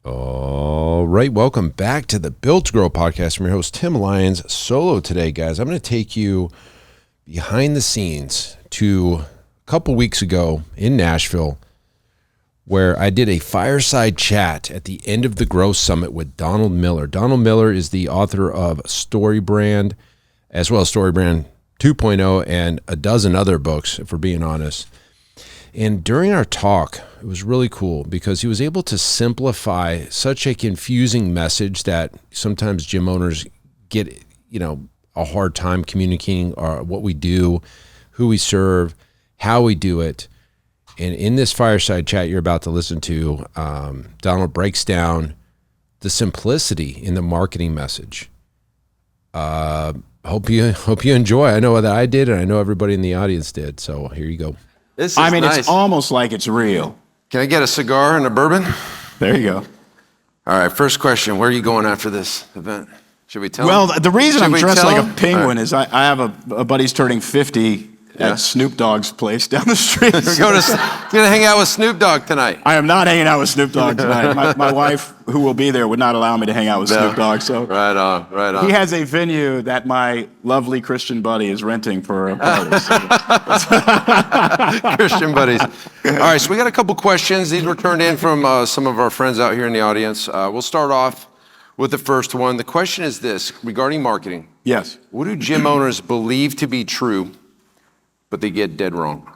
All right, welcome back to the Built to Grow podcast. I'm your host, Tim Lyons. Solo today, guys. I'm going to take you behind the scenes to a couple weeks ago in Nashville, where I did a fireside chat at the end of the Grow Summit with Donald Miller. Donald Miller is the author of StoryBrand, as well as StoryBrand 2.0 and a dozen other books, if we're being honest. And during our talk, it was really cool because he was able to simplify such a confusing message that sometimes gym owners get, a hard time communicating what we do, who we serve, how we do it. And in this fireside chat you're about to listen to, Donald breaks down the simplicity in the marketing message. Hope you enjoy. I know that I did, and I know everybody in the audience did. So here you go. This is nice. It's almost like it's real. Can I get a cigar and a bourbon? There you go. All right, first question. Where are you going after this event? Should we tell Well, them? the reason I'm dressed like them? a penguin is I have a buddy's turning 50 at Snoop Dogg's place down the street. You're going to hang out with Snoop Dogg tonight. I am not hanging out with Snoop Dogg tonight. My wife, who will be there, would not allow me to hang out with Snoop Dogg. So right on. He has a venue that my lovely Christian buddy is renting for a party. Christian buddies. All right, so we got a couple questions. These were turned in from some of our friends out here in the audience. We'll start off with the first one. The question is this, regarding marketing. Yes. What do gym owners believe to be true, but they get dead wrong?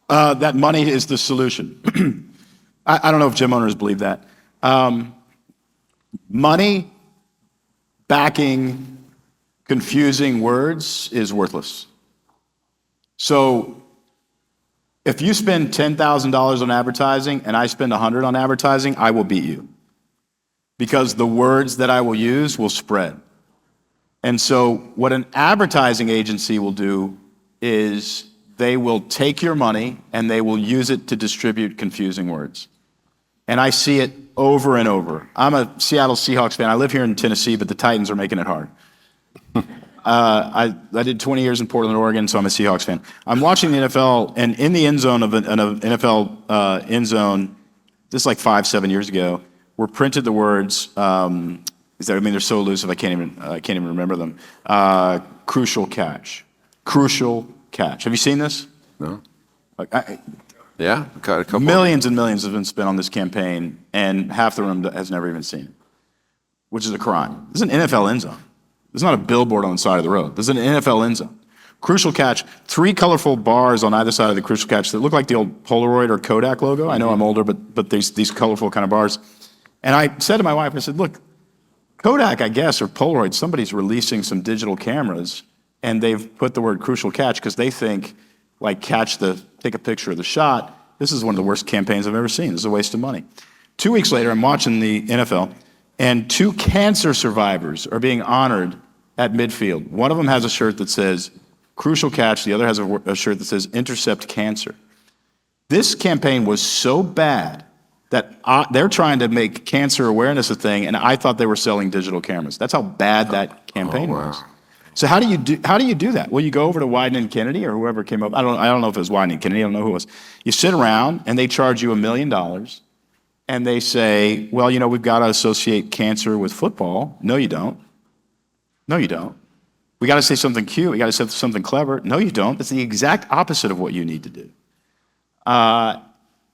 That money is the solution. I don't know if gym owners believe that. Money backing confusing words is worthless. So if you spend $10,000 on advertising and I spend $100 on advertising, I will beat you, because the words that I will use will spread. And so what an advertising agency will do is they will take your money and they will use it to distribute confusing words. And I see it over and over. I'm a Seattle Seahawks fan. I live here in Tennessee, but the Titans are making it hard. I did 20 years in Portland, Oregon, so I'm a Seahawks fan. I'm watching the NFL, and in the end zone of an NFL end zone, this is like 5-7 years ago, were printed the words, they're so elusive I can't even remember them. Crucial catch. Crucial catch. Have you seen this? No. Yeah, got a couple. Millions and millions have been spent on this campaign, and half the room has never even seen it, which is a crime. This is an NFL end zone. This is not a billboard on the side of the road. This is an NFL end zone. Crucial catch, 3 colorful bars on either side of the crucial catch that look like the old Polaroid or Kodak logo. I know I'm older, but these colorful kind of bars. And I said to my wife, I said, look, Kodak, I guess, or Polaroid, somebody's releasing some digital cameras, and they've put the word crucial catch because they think, like, take a picture of the shot. This is one of the worst campaigns I've ever seen. This is a waste of money. 2 weeks later, I'm watching the NFL, and 2 cancer survivors are being honored at midfield. One of them has a shirt that says crucial catch. The other has a shirt that says intercept cancer. This campaign was so bad that they're trying to make cancer awareness a thing, and I thought they were selling digital cameras. That's how bad that campaign was. So how do you do that? Well, you go over to Wyden and Kennedy or whoever came up. I don't know if it was Wyden and Kennedy. I don't know who it was. You sit around and they charge you $1 million, and they say, well, we've got to associate cancer with football. No, you don't. No, you don't. We got to say something cute. We got to say something clever. No, you don't. That's the exact opposite of what you need to do.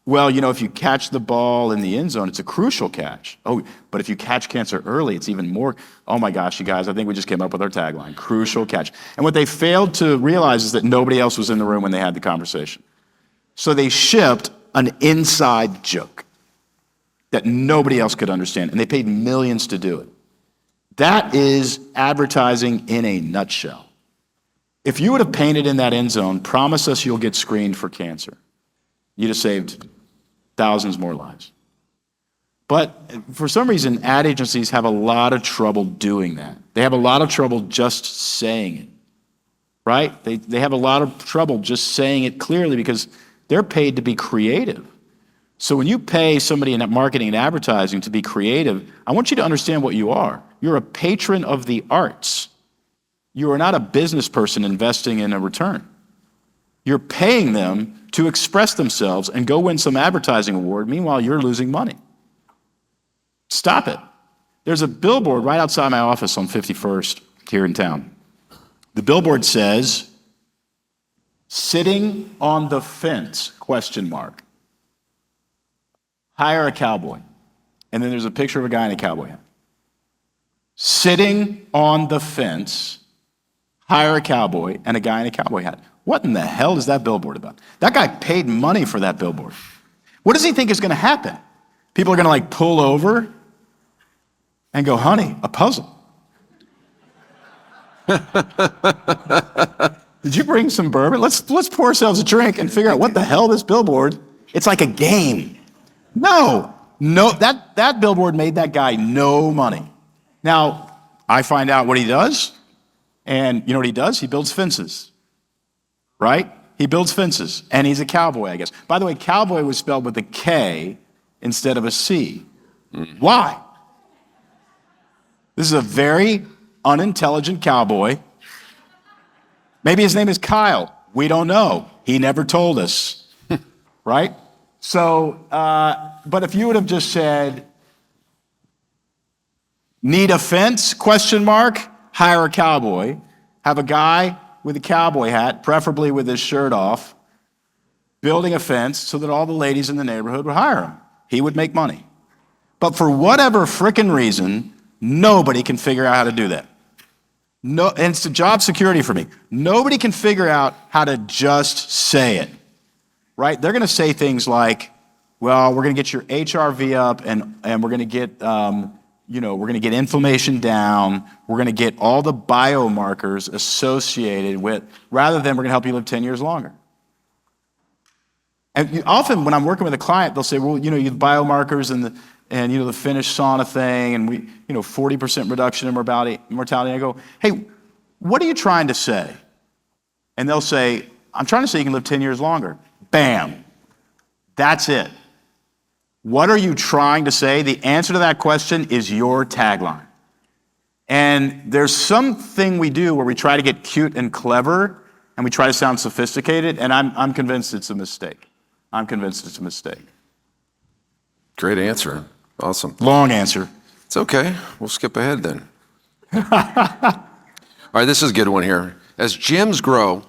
Well, if you catch the ball in the end zone, it's a crucial catch. Oh, but if you catch cancer early, it's even more. Oh my gosh, you guys, I think we just came up with our tagline, crucial catch. And what they failed to realize is that nobody else was in the room when they had the conversation. So they shipped an inside joke that nobody else could understand, and they paid millions to do it. That is advertising in a nutshell. If you would have painted in that end zone, promise us you'll get screened for cancer, you'd have saved thousands more lives. But for some reason, ad agencies have a lot of trouble doing that. They have a lot of trouble just saying it, right? They have a lot of trouble just saying it clearly because they're paid to be creative. So when you pay somebody in marketing and advertising to be creative, I want you to understand what you are. You're a patron of the arts. You are not a business person investing in a return. You're paying them to express themselves and go win some advertising award. Meanwhile, you're losing money. Stop it. There's a billboard right outside my office on 51st here in town. The billboard says, "Sitting on the fence, ? Hire a cowboy." And then there's a picture of a guy in a cowboy hat. Sitting on the fence, hire a cowboy, and a guy in a cowboy hat. What in the hell is that billboard about? That guy paid money for that billboard. What does he think is going to happen? People are going to like pull over and go, "Honey, a puzzle." Did you bring some bourbon? Let's pour ourselves a drink and figure out what the hell this billboard. It's like a game. No, that billboard made that guy no money. Now, I find out what he does, and you know what he does? He builds fences, right? He builds fences, and he's a cowboy, I guess. By the way, cowboy was spelled with a K instead of a C. Why? This is a very unintelligent cowboy. Maybe his name is Kyle. We don't know. He never told us, right? So, but if you would have just said, "Need a fence, ? Hire a cowboy," have a guy with a cowboy hat, preferably with his shirt off, building a fence so that all the ladies in the neighborhood would hire him. He would make money. But for whatever frickin' reason, nobody can figure out how to do that. No, and it's a job security for me. Nobody can figure out how to just say it, right? They're going to say things like, "Well, we're going to get your HRV up, and we're going to get, we're going to get inflammation down. We're going to get all the biomarkers associated with," rather than "we're going to help you live 10 years longer." And often when I'm working with a client, they'll say, "Well, you have biomarkers and the Finnish sauna thing, and we, 40% reduction in mortality." And I go, "Hey, what are you trying to say?" And they'll say, "I'm trying to say you can live 10 years longer." Bam. That's it. What are you trying to say? The answer to that question is your tagline. And there's something we do where we try to get cute and clever, and we try to sound sophisticated, and I'm convinced it's a mistake. I'm convinced it's a mistake. Great answer. Awesome. Long answer. It's okay. We'll skip ahead then. All right, this is a good one here. As gyms grow,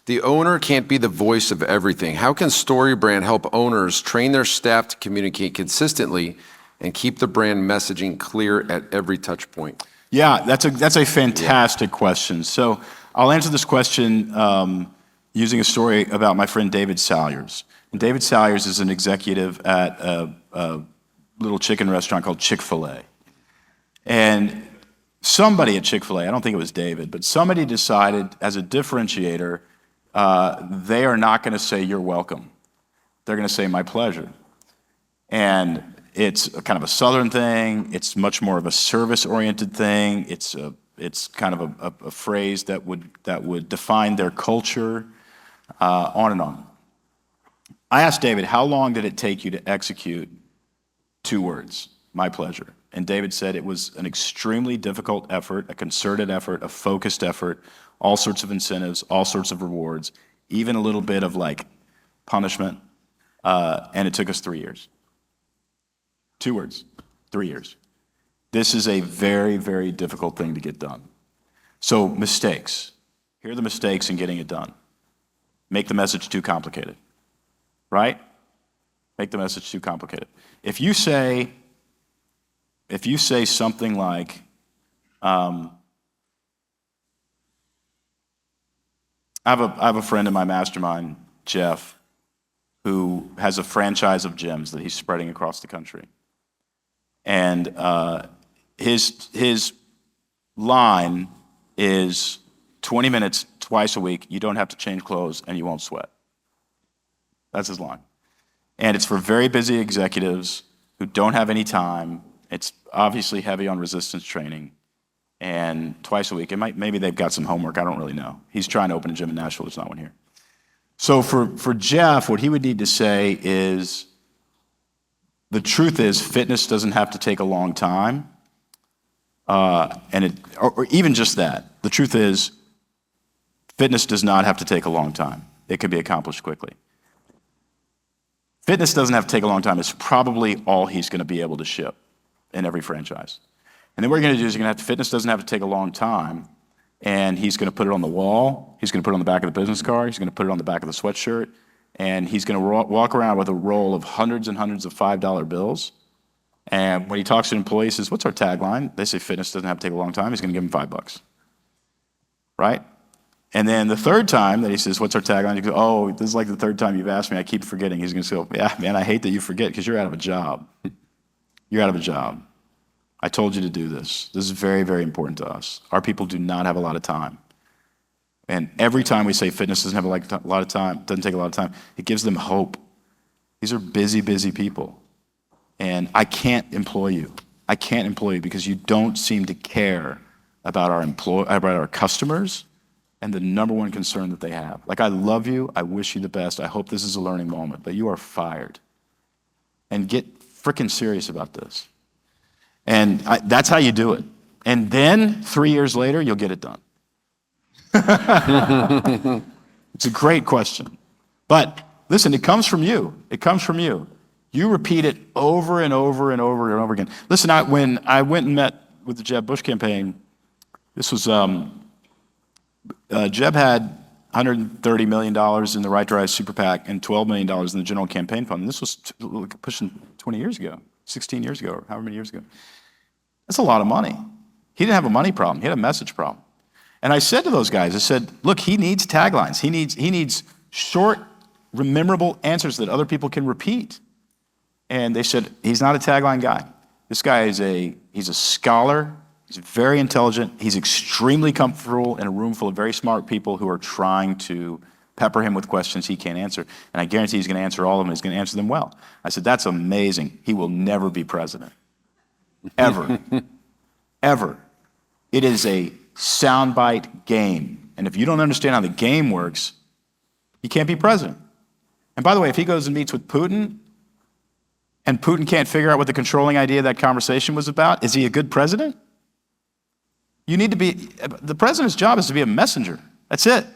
the owner can't be the voice of everything. How can StoryBrand help owners train their staff to communicate consistently and keep the brand messaging clear at every touch point? Yeah, that's a fantastic question. So I'll answer this question using a story about my friend David Salyers. And David Salyers is an executive at a little chicken restaurant called Chick-fil-A. And somebody at Chick-fil-A, I don't think it was David, but somebody decided as a differentiator, they are not going to say "you're welcome." They're going to say "my pleasure." And it's kind of a Southern thing. It's much more of a service-oriented thing. It's kind of a phrase that would define their culture, on and on. I asked David, "How long did it take you to execute 2 words, my pleasure?" And David said it was an extremely difficult effort, a concerted effort, a focused effort, all sorts of incentives, all sorts of rewards, even a little bit of like punishment, and it took us 3 years. 2 words, 3 years. This is a very, very difficult thing to get done. So mistakes. Here are the mistakes in getting it done. Make the message too complicated, right? Make the message too complicated. If you say something like, I have a friend in my mastermind, Jeff, who has a franchise of gyms that he's spreading across the country. And his line is 20 minutes twice a week, you don't have to change clothes, and you won't sweat. That's his line. And it's for very busy executives who don't have any time. It's obviously heavy on resistance training. And twice a week, maybe they've got some homework, I don't really know. He's trying to open a gym in Nashville, there's not one here. So for Jeff, what he would need to say is, the truth is fitness doesn't have to take a long time. Or even just that. The truth is fitness does not have to take a long time. It can be accomplished quickly. Fitness doesn't have to take a long time. It's probably all he's going to be able to ship in every franchise. And then what you're going to do is fitness doesn't have to take a long time, and he's going to put it on the wall, he's going to put it on the back of the business card, he's going to put it on the back of the sweatshirt, and he's going to walk around with a roll of hundreds and hundreds of $5 bills. And when he talks to employees, he says, what's our tagline? They say fitness doesn't have to take a long time, he's going to give them $5. Right? And then the third time that he says, what's our tagline? He goes, oh, this is like the third time you've asked me, I keep forgetting. He's going to say, yeah, man, I hate that you forget because you're out of a job. You're out of a job. I told you to do this. This is very, very important to us. Our people do not have a lot of time. And every time we say fitness doesn't have a lot of time, doesn't take a lot of time, it gives them hope. These are busy, busy people. And I can't employ you. I can't employ you because you don't seem to care about our customers and the number one concern that they have. Like, I love you, I wish you the best, I hope this is a learning moment, but you are fired. And get freaking serious about this. And that's how you do it. And then 3 years later, you'll get it done. It's a great question. But listen, it comes from you. It comes from you. You repeat it over and over and over and over again. Listen, when I went and met with the Jeb Bush campaign, this was, Jeb had $130 million in the Right to Rise Super PAC and $12 million in the General Campaign Fund. And this was pushing 20 years ago, 16 years ago, or however many years ago. That's a lot of money. He didn't have a money problem. He had a message problem. And I said to those guys, I said, look, he needs taglines. He needs short, memorable answers that other people can repeat. And they said, he's not a tagline guy. This guy he's a scholar. He's very intelligent. He's extremely comfortable in a room full of very smart people who are trying to pepper him with questions he can't answer. And I guarantee he's going to answer all of them. He's going to answer them well. I said, that's amazing. He will never be president. Ever. Ever. It is a soundbite game. And if you don't understand how the game works, you can't be president. And by the way, if he goes and meets with Putin, and Putin can't figure out what the controlling idea of that conversation was about, is he a good president? The president's job is to be a messenger. That's it.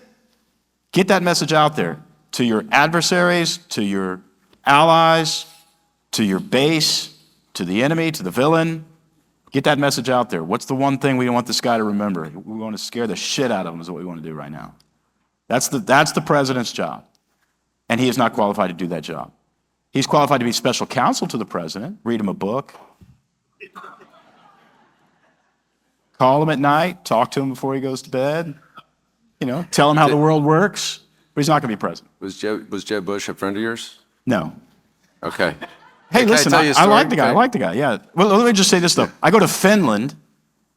Get that message out there to your adversaries, to your allies, to your base, to the enemy, to the villain. Get that message out there. What's the one thing we want this guy to remember? We want to scare the shit out of him is what we want to do right now. That's the president's job. And he is not qualified to do that job. He's qualified to be special counsel to the president, read him a book, call him at night, talk to him before he goes to bed, tell him how the world works, but he's not going to be president. Was Jeb Bush a friend of yours? No. Okay. Hey, listen, I like the guy. I like the guy, yeah. Well, let me just say this, though. I go to Finland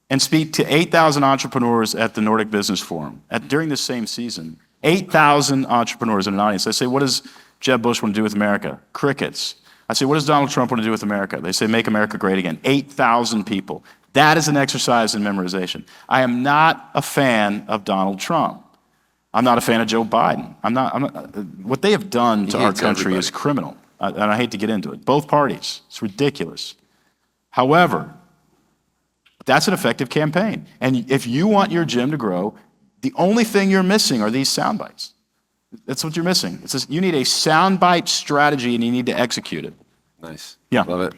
and speak to 8,000 entrepreneurs at the Nordic Business Forum. During this same season, 8,000 entrepreneurs in an audience. I say, what does Jeb Bush want to do with America? Crickets. I say, what does Donald Trump want to do with America? They say, make America great again. 8,000 people. That is an exercise in memorization. I am not a fan of Donald Trump. I'm not a fan of Joe Biden. What they have done to our country is criminal. And I hate to get into it. Both parties. It's ridiculous. However, that's an effective campaign. And if you want your gym to grow, the only thing you're missing are these sound bites. That's what you're missing. It says you need a soundbite strategy and you need to execute it. Nice. Yeah. Love it.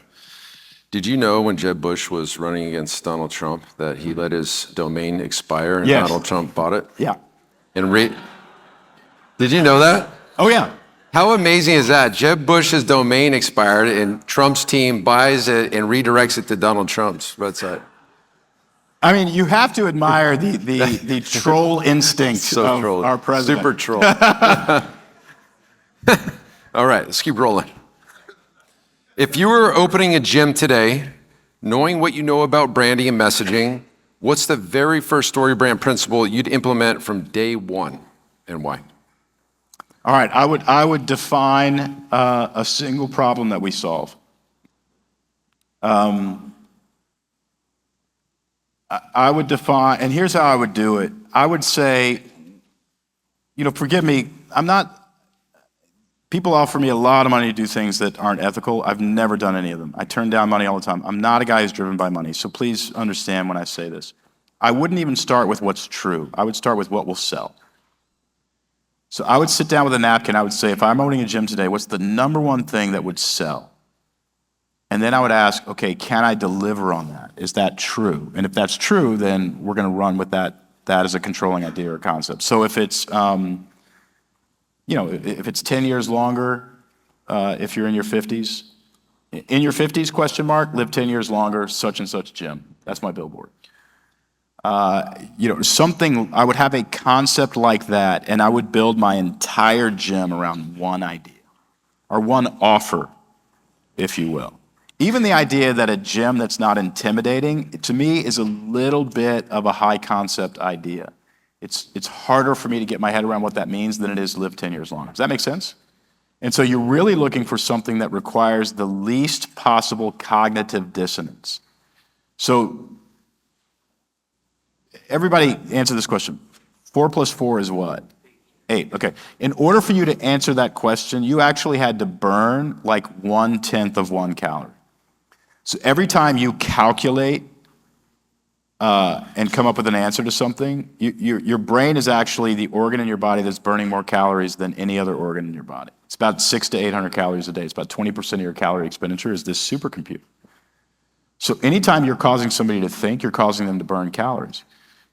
Did you know when Jeb Bush was running against Donald Trump that he let his domain expire and Yes. Donald Trump bought it? Yeah. Did you know that? Oh, yeah. How amazing is that? Jeb Bush's domain expired and Trump's team buys it and redirects it to Donald Trump's website. I mean, you have to admire the troll instinct of our president. Super troll. All right, let's keep rolling. If you were opening a gym today, knowing what you know about branding and messaging, what's the very first StoryBrand principle you'd implement from day one and why? All right, I would define a single problem that we solve. I would define, and here's how I would do it. I would say, forgive me, people offer me a lot of money to do things that aren't ethical. I've never done any of them. I turn down money all the time. I'm not a guy who's driven by money, so please understand when I say this. I wouldn't even start with what's true. I would start with what will sell. So I would sit down with a napkin. I would say, if I'm owning a gym today, what's the number one thing that would sell? And then I would ask, okay, can I deliver on that? Is that true? And if that's true, then we're going to run with that as a controlling idea or concept. So if it's, if it's 10 years longer, if you're in your 50s, in your 50s, question mark, live 10 years longer, such and such gym. That's my billboard. Something, I would have a concept like that, and I would build my entire gym around one idea, or one offer, if you will. Even the idea that a gym that's not intimidating, to me, is a little bit of a high concept idea. It's harder for me to get my head around what that means than it is live 10 years longer. Does that make sense? And so you're really looking for something that requires the least possible cognitive dissonance. So everybody answer this question. 4 plus 4 is what? 8. Okay. In order for you to answer that question, you actually had to burn like 1/10 of 1 calorie. So every time you calculate and come up with an answer to something, your brain is actually the organ in your body that's burning more calories than any other organ in your body. It's about 600 to 800 calories a day. It's about 20% of your calorie expenditure is this supercomputer. So anytime you're causing somebody to think, you're causing them to burn calories.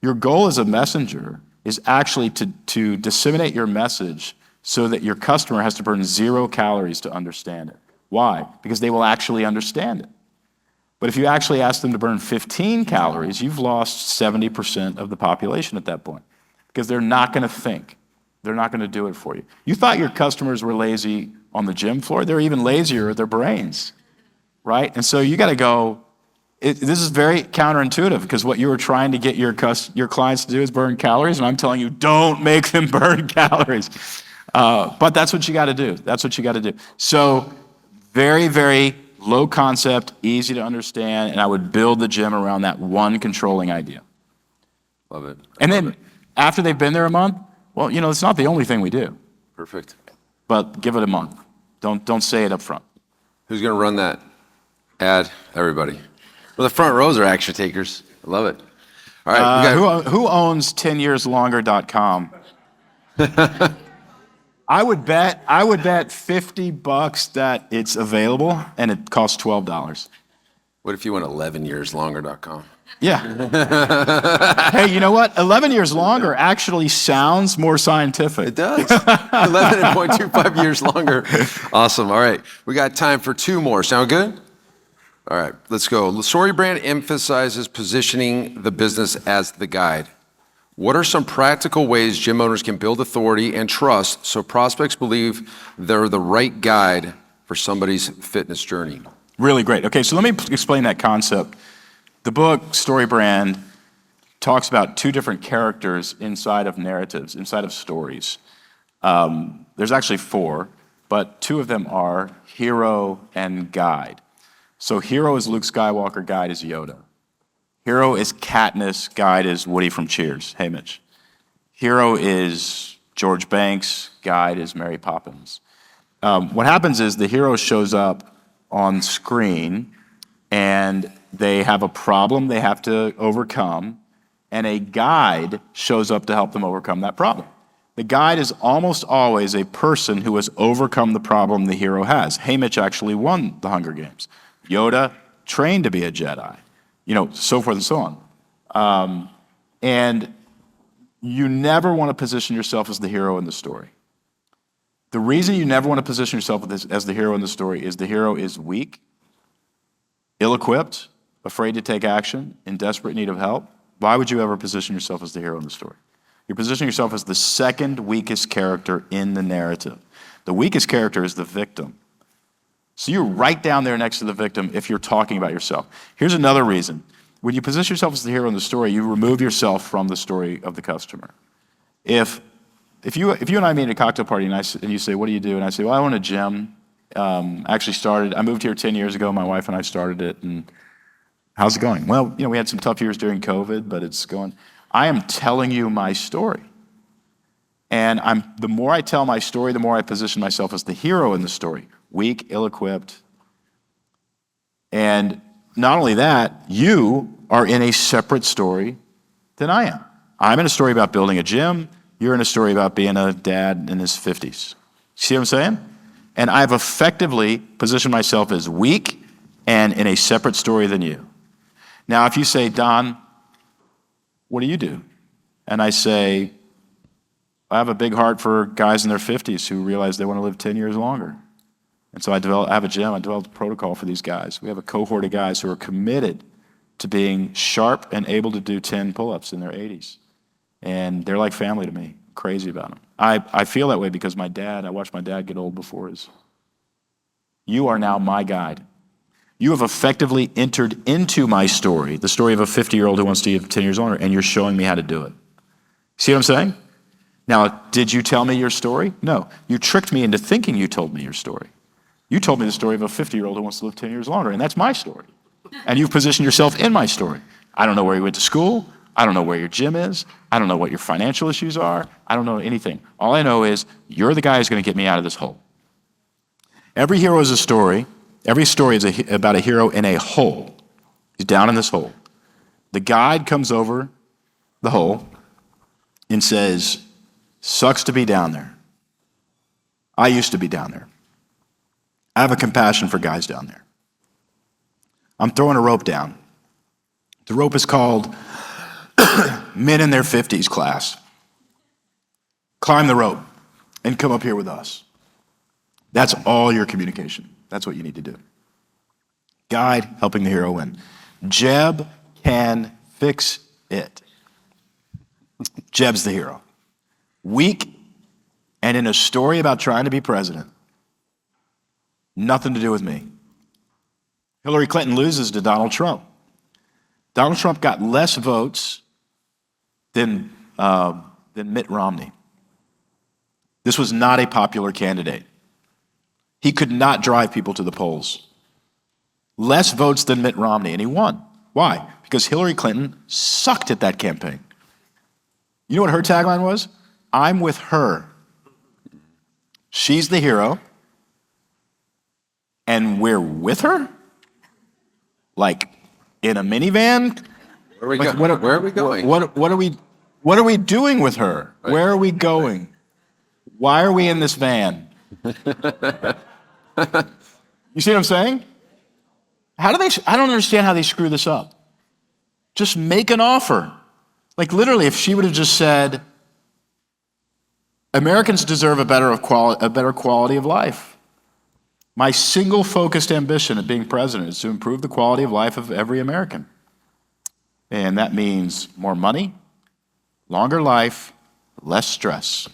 Your goal as a messenger is actually to disseminate your message so that your customer has to burn 0 calories to understand it. Why? Because they will actually understand it. But if you actually ask them to burn 15 calories, you've lost 70% of the population at that point because they're not going to think. They're not going to do it for you. You thought your customers were lazy on the gym floor. They're even lazier with their brains, right? And so you got to go, this is very counterintuitive because what you were trying to get your clients to do is burn calories, and I'm telling you, don't make them burn calories. But that's what you got to do. That's what you got to do. So very, very low concept, easy to understand, and I would build the gym around that one controlling idea. Love it. And then after they've been there a month, well, it's not the only thing we do. Perfect. But give it a month. Don't say it up front. Who's going to run that ad? Everybody. Well, the front rows are action takers. I love it. All right. Who owns 10yearslonger.com? I would bet $50 that it's available and it costs $12. What if you went 11yearslonger.com? Yeah. Hey, you know what? 11 years longer actually sounds more scientific. It does. 11.25 years longer. Awesome. All right. We got time for 2 more. Sound good? All right. Let's go. StoryBrand emphasizes positioning the business as the guide. What are some practical ways gym owners can build authority and trust so prospects believe they're the right guide for somebody's fitness journey? Really great. Okay, so let me explain that concept. The book, StoryBrand, talks about 2 different characters inside of narratives, inside of stories. There's actually 4, but 2 of them are hero and guide. So hero is Luke Skywalker, guide is Yoda. Hero is Katniss, guide is Woody from Cheers. Hey, Mitch. Hero is George Banks, guide is Mary Poppins. What happens is the hero shows up on screen and they have a problem they have to overcome, and a guide shows up to help them overcome that problem. The guide is almost always a person who has overcome the problem the hero has. Hey, Mitch actually won the Hunger Games. Yoda trained to be a Jedi. So forth and so on. And you never want to position yourself as the hero in the story. The reason you never want to position yourself as the hero in the story is the hero is weak, ill-equipped, afraid to take action, in desperate need of help. Why would you ever position yourself as the hero in the story? You're positioning yourself as the second weakest character in the narrative. The weakest character is the victim. So you're right down there next to the victim if you're talking about yourself. Here's another reason. When you position yourself as the hero in the story, you remove yourself from the story of the customer. If you and I meet at a cocktail party and you say, what do you do? And I say, well, I own a gym. I moved here 10 years ago. My wife and I started it. And how's it going? Well, we had some tough years during COVID, but it's going. I am telling you my story. And the more I tell my story, the more I position myself as the hero in the story. Weak, ill-equipped. And not only that, you are in a separate story than I am. I'm in a story about building a gym. You're in a story about being a dad in his 50s. See what I'm saying? And I've effectively positioned myself as weak, and in a separate story than you. Now, if you say, Don, what do you do? And I say, I have a big heart for guys in their 50s who realize they want to live 10 years longer. And so I have a gym, I developed a protocol for these guys. We have a cohort of guys who are committed to being sharp and able to do 10 pull-ups in their 80s. And they're like family to me, crazy about them. I feel that way because I watched my dad get old before his. You are now my guide. You have effectively entered into my story, the story of a 50-year-old who wants to live 10 years longer, and you're showing me how to do it. See what I'm saying? Now, did you tell me your story? No. You tricked me into thinking you told me your story. You told me the story of a 50-year-old who wants to live 10 years longer, and that's my story. And you've positioned yourself in my story. I don't know where you went to school. I don't know where your gym is. I don't know what your financial issues are. I don't know anything. All I know is you're the guy who's going to get me out of this hole. Every hero is a story. Every story is about a hero in a hole. He's down in this hole. The guide comes over the hole and says, sucks to be down there. I used to be down there. I have a compassion for guys down there. I'm throwing a rope down. The rope is called Men in Their 50s class. Climb the rope and come up here with us. That's all your communication. That's what you need to do. Guide, helping the hero win. Jeb can fix it. Jeb's the hero. Weak and in a story about trying to be president. Nothing to do with me. Hillary Clinton loses to Donald Trump. Donald Trump got less votes than Mitt Romney. This was not a popular candidate. He could not drive people to the polls. Less votes than Mitt Romney, and he won. Why? Because Hillary Clinton sucked at that campaign. You know what her tagline was? I'm with her. She's the hero, and we're with her? Like in a minivan? Where are we going? What are we doing with her? Right. Where are we going? Why are we in this van? You see what I'm saying? I don't understand how they screw this up. Just make an offer. Like literally, if she would have just said, Americans deserve a better quality of life. My single focused ambition of being president is to improve the quality of life of every American. And that means more money, longer life, less stress.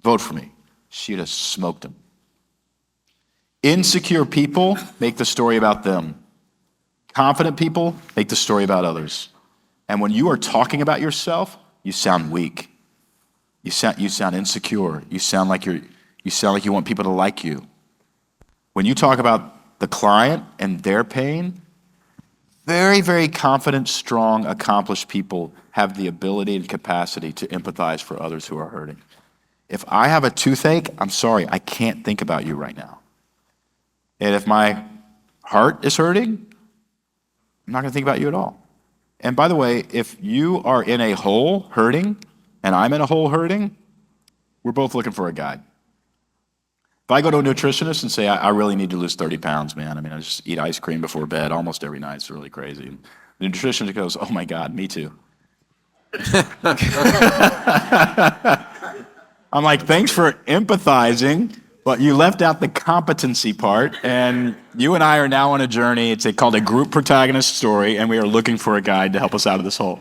Vote for me. She'd have smoked him. Insecure people make the story about them. Confident people make the story about others. And when you are talking about yourself, you sound weak. You sound insecure. You sound like you want people to like you. When you talk about the client and their pain, very, very confident, strong, accomplished people have the ability and capacity to empathize for others who are hurting. If I have a toothache, I'm sorry, I can't think about you right now. And if my heart is hurting, I'm not going to think about you at all. And by the way, if you are in a hole hurting and I'm in a hole hurting, we're both looking for a guide. If I go to a nutritionist and say, I really need to lose 30 pounds, man. I mean, I just eat ice cream before bed almost every night. It's really crazy. And the nutritionist goes, oh my God, me too. I'm like, thanks for empathizing, but you left out the competency part, and you and I are now on a journey. It's called a group protagonist story, and we are looking for a guide to help us out of this hole.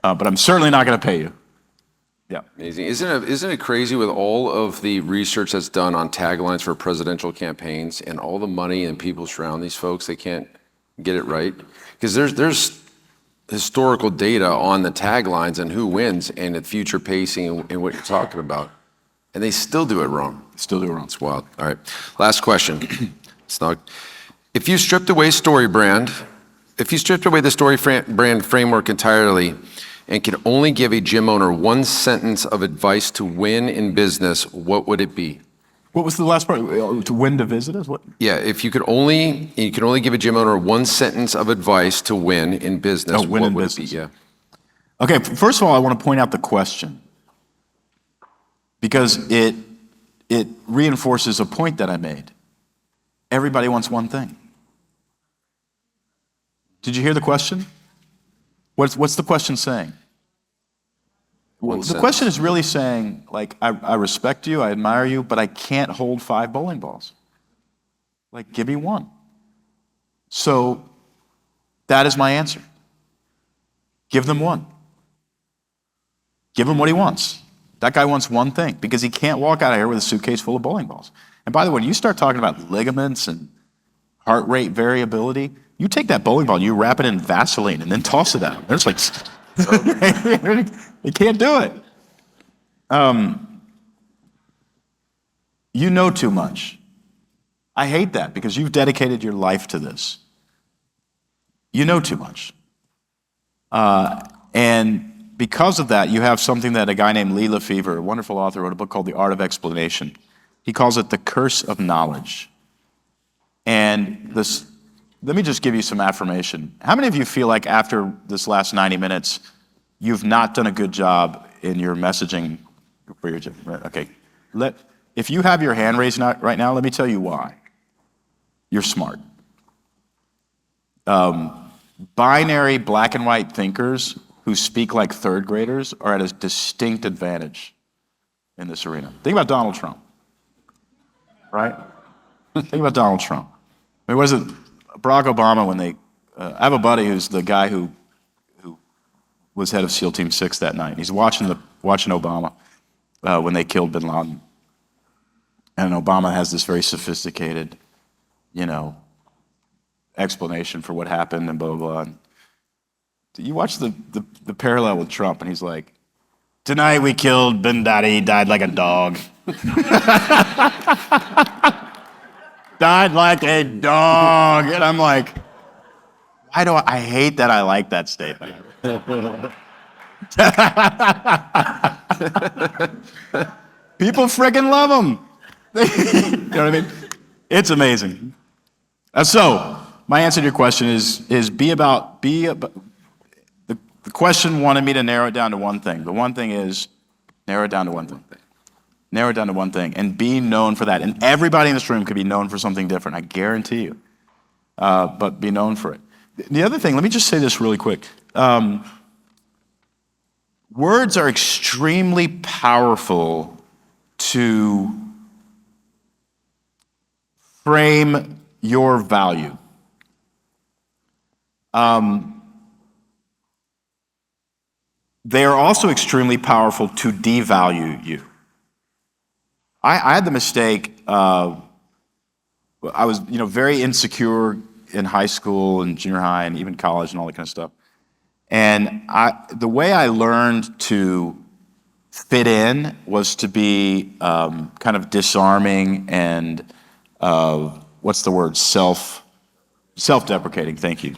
But I'm certainly not going to pay you. Yeah. Amazing. Isn't it crazy with all of the research that's done on taglines for presidential campaigns and all the money and people surround these folks, they can't get it right? Because there's historical data on the taglines and who wins and the future pacing and what you're talking about. And they still do it wrong. Still do it wrong. It's wild. All right. Last question. If you stripped away StoryBrand, if you stripped away the StoryBrand framework entirely and could only give a gym owner one sentence of advice to win in business, what would it be? What was the last part? To win to visit us? What? Yeah, if you could only give a gym owner one sentence of advice to win in business, win what in would business. it be? Yeah. Okay, first of all, I want to point out the question because it reinforces a point that I made. Everybody wants one thing. Did you hear the question? What's the question saying? The question is really saying, like, I respect you, I admire you, but I can't hold 5 bowling balls. Like, give me one. So that is my answer. Give them one. Give him what he wants. That guy wants one thing because he can't walk out of here with a suitcase full of bowling balls. And by the way, when you start talking about ligaments and heart rate variability, you take that bowling ball and you wrap it in Vaseline and then toss it out. It's like, you can't do it. You know too much. I hate that because you've dedicated your life to this. You know too much. And because of that, you have something that a guy named Lee Lefevre, a wonderful author, wrote a book called The Art of Explanation. He calls it the curse of knowledge. And let me just give you some affirmation. How many of you feel like after this last 90 minutes, you've not done a good job in your messaging for your, okay. If you have your hand raised right now, let me tell you why. You're smart. Binary black and white thinkers who speak like third graders are at a distinct advantage in this arena. Think about Donald Trump, right? Think about Donald Trump. I mean, was it Barack Obama when they, I have a buddy who's the guy who was head of SEAL Team 6 that night. He's watching Obama when they killed bin Laden. And Obama has this very sophisticated, explanation for what happened and blah, blah, blah. And you watch the parallel with Trump, and he's like, tonight we killed bin Laden, he died like a dog. Died like a dog. And I'm like, I hate that I like that statement. People freaking love him. You know what I mean? It's amazing. So, my answer to your question is the question wanted me to narrow it down to one thing. The one thing is narrow it down to one thing. Narrow it down to one thing and be known for that. And everybody in this room could be known for something different, I guarantee you. But be known for it. The other thing, let me just say this really quick. Words are extremely powerful to frame your value. They are also extremely powerful to devalue you. I had the mistake, I was very insecure in high school and junior high and even college and all that kind of stuff. And the way I learned to fit in was to be kind of disarming and what's the word? Self-deprecating, thank you.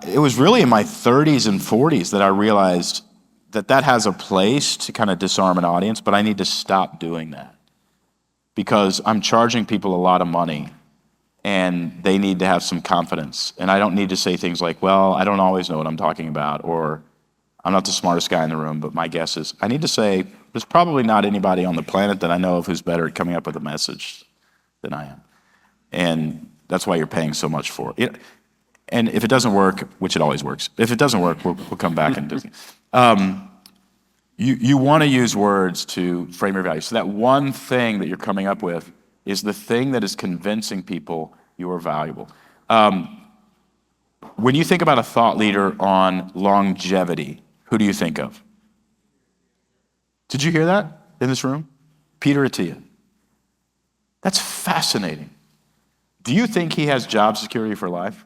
It was really in my 30s and 40s that I realized that has a place to kind of disarm an audience, but I need to stop doing that because I'm charging people a lot of money and they need to have some confidence. And I don't need to say things like, well, I don't always know what I'm talking about, or I'm not the smartest guy in the room, but my guess is, I need to say, there's probably not anybody on the planet that I know of who's better at coming up with a message than I am. And that's why you're paying so much for it. And if it doesn't work, which it always works, if it doesn't work, we'll come back and do it. You want to use words to frame your value. So that one thing that you're coming up with is the thing that is convincing people you are valuable. When you think about a thought leader on longevity, who do you think of? Did you hear that in this room? Peter Attia. That's fascinating. Do you think he has job security for life?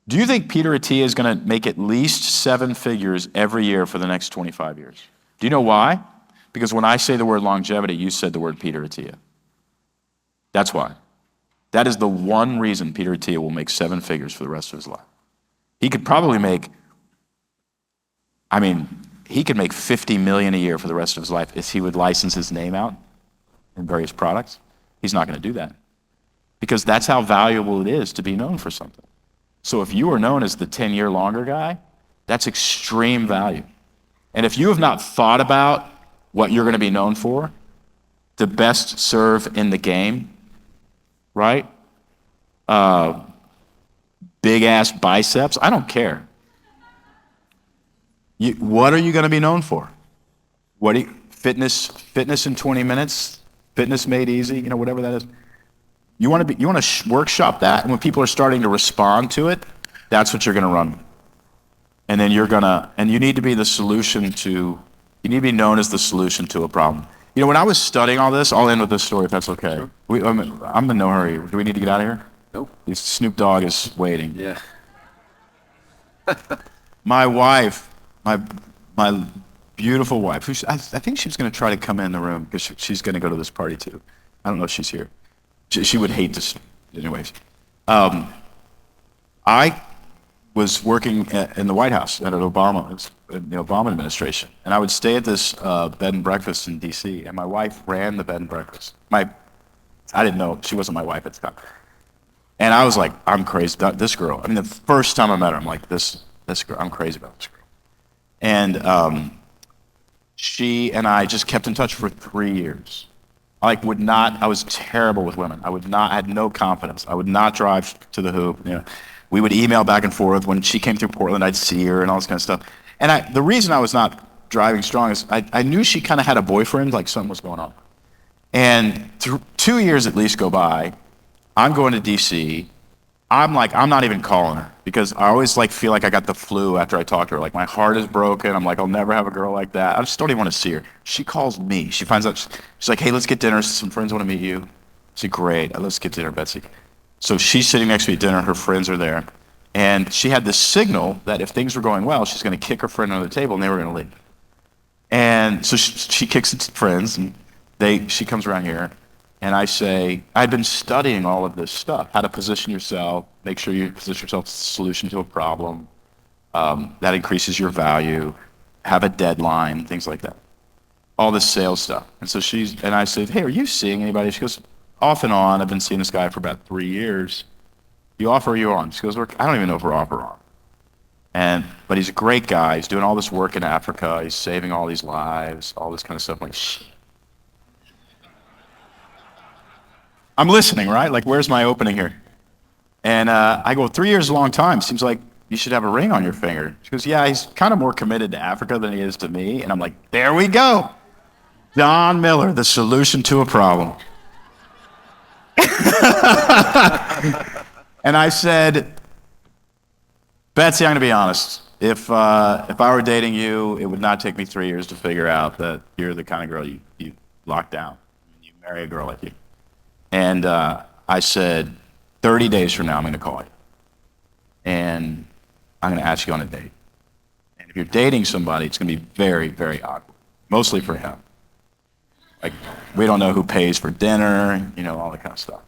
Do you think Peter Attia is going to make at least 7 figures every year for the next 25 years? Do you know why? Because when I say the word longevity, you said the word Peter Attia. That's why. That is the one reason Peter Attia will make 7 figures for the rest of his life. He could probably make, he could make $50 million a year for the rest of his life if he would license his name out in various products. He's not going to do that because that's how valuable it is to be known for something. So if you are known as the 10-year longer guy, that's extreme value. And if you have not thought about what you're going to be known for, to best serve in the game, right? big ass biceps. I don't care. What are you going to be known for? Fitness in 20 minutes, fitness made easy, whatever that is. You want to workshop that, and when people are starting to respond to it, that's what you're going to run. And then you need to be the solution to, you need to be known as the solution to a problem. When I was studying all this, I'll end with this story if that's okay. Sure. I'm in no hurry. Do we need to get out of here? Nope. Snoop Dogg is waiting. Yeah. My wife, my beautiful wife, who I think she was going to try to come in the room because she's going to go to this party too. I don't know if she's here. She would hate this. Anyways. I was working in the White House in the Obama administration, and I would stay at this bed and breakfast in D.C. And my wife ran the bed and breakfast. I didn't know she wasn't my wife at the time, and I was like, I'm crazy about this girl. I mean, the first time I met her, I'm like, this girl, I'm crazy about this girl. And she and I just kept in touch for 3 years. I was terrible with women. I had no confidence. I would not drive to the hoop. We would email back and forth. When she came through Portland, I'd see her and all this kind of stuff. And the reason I was not driving strong is I knew she kind of had a boyfriend, like something was going on. And 2 years at least go by. I'm going to DC. I'm not even calling her because I always feel like I got the flu after I talk to her. Like my heart is broken. I'm like, I'll never have a girl like that. I just don't even want to see her. She calls me. She finds out, she's like, hey, let's get dinner. Some friends want to meet you. I said, great. Let's get dinner, Betsy. So she's sitting next to me at dinner. Her friends are there. And she had this signal that if things were going well, she's going to kick her friend under the table and they were going to leave. And so she kicks the friends and she comes around here. And I say, I've been studying all of this stuff, how to position yourself, make sure you position yourself as a solution to a problem, that increases your value, have a deadline, things like that. All this sales stuff. And so I said, hey, are you seeing anybody? She goes, off and on, I've been seeing this guy for about 3 years. You off or you on? She goes, I don't even know if we're off or on. But he's a great guy. He's doing all this work in Africa. He's saving all these lives, all this kind of stuff. I'm like, shit. I'm listening, right? Like, where's my opening here? And I go, 3 years is a long time. Seems like you should have a ring on your finger. She goes, yeah, he's kind of more committed to Africa than he is to me. And I'm like, there we go. Don Miller, the solution to a problem. And I said, Betsy, I'm going to be honest. If I were dating you, it would not take me 3 years to figure out that you're the kind of girl you lock down. You marry a girl like you. And I said, 30 days from now, I'm going to call you. And I'm going to ask you on a date. And if you're dating somebody, it's going to be very, very awkward, mostly for him. Like, we don't know who pays for dinner, all that kind of stuff.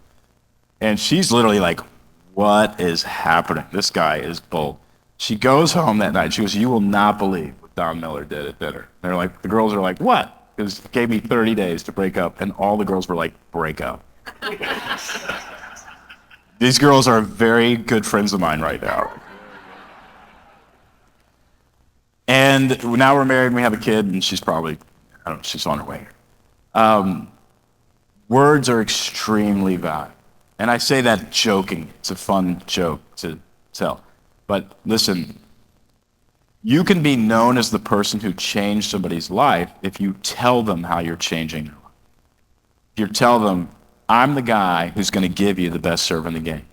And she's literally like, what is happening? This guy is bold. She goes home that night. She goes, you will not believe what Don Miller did at dinner. The girls are like, what? Because he gave me 30 days to break up. And all the girls were like, break up. These girls are very good friends of mine right now. And now we're married and we have a kid, and she's probably, she's on her way. Words are extremely valuable. And I say that joking. It's a fun joke to tell. But listen, you can be known as the person who changed somebody's life if you tell them how you're changing their life. If you tell them, I'm the guy who's going to give you the best serve in the game,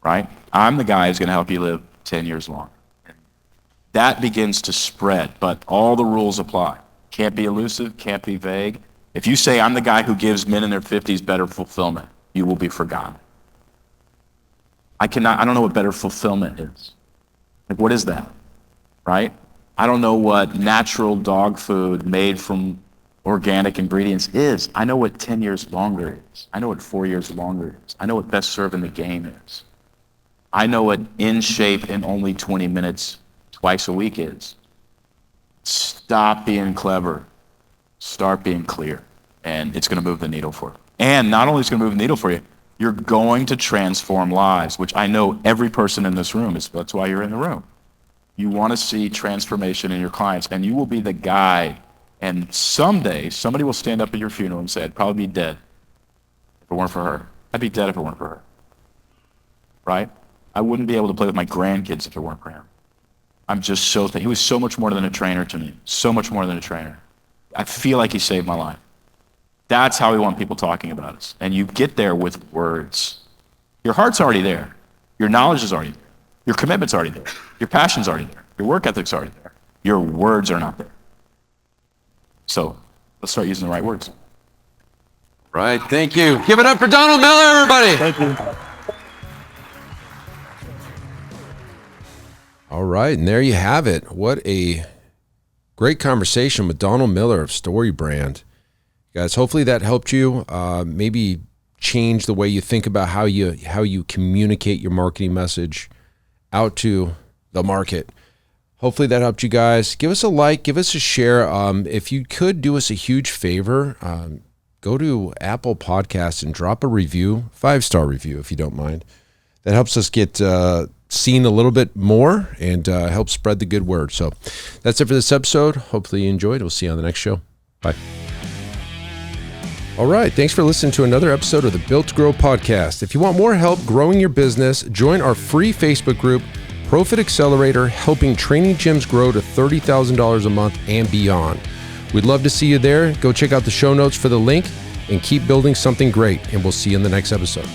right? I'm the guy who's going to help you live 10 years longer. That begins to spread, but all the rules apply. Can't be elusive, can't be vague. If you say, I'm the guy who gives men in their 50s better fulfillment, you will be forgotten. I don't know what better fulfillment is. Like, what is that, right? I don't know what natural dog food made from organic ingredients is. I know what 10 years longer is. I know what 4 years longer is. I know what best serve in the game is. I know what in shape in only 20 minutes twice a week is. Stop being clever. Start being clear. And it's going to move the needle for you. And not only is it going to move the needle for you, you're going to transform lives, which I know every person in this room is. That's why you're in the room. You want to see transformation in your clients, and you will be the guy. And someday, somebody will stand up at your funeral and say, I'd probably be dead if it weren't for her. I'd be dead if it weren't for her. Right? I wouldn't be able to play with my grandkids if it weren't for him. I'm just so he was so much more than a trainer to me, so much more than a trainer. I feel like he saved my life. That's how we want people talking about us. And you get there with words. Your heart's already there. Your knowledge is already there. Your commitment's already there. Your passion's already there. Your work ethic's already there. Your words are not there. So let's start using the right words. Right, thank you. Give it up for Donald Miller, everybody. Thank you. All right, and there you have it. What a great conversation with Donald Miller of StoryBrand. Guys, hopefully that helped you maybe change the way you think about how you communicate your marketing message out to the market. Hopefully that helped you guys. Give us a like, give us a share. If you could do us a huge favor, go to Apple Podcasts and drop a review, 5-star review if you don't mind. That helps us get seen a little bit more and help spread the good word. So that's it for this episode. Hopefully you enjoyed. We'll see you on the next show. Bye. All right. Thanks for listening to another episode of the Built to Grow podcast. If you want more help growing your business, join our free Facebook group, Profit Accelerator, helping training gyms grow to $30,000 a month and beyond. We'd love to see you there. Go check out the show notes for the link and keep building something great. And we'll see you in the next episode.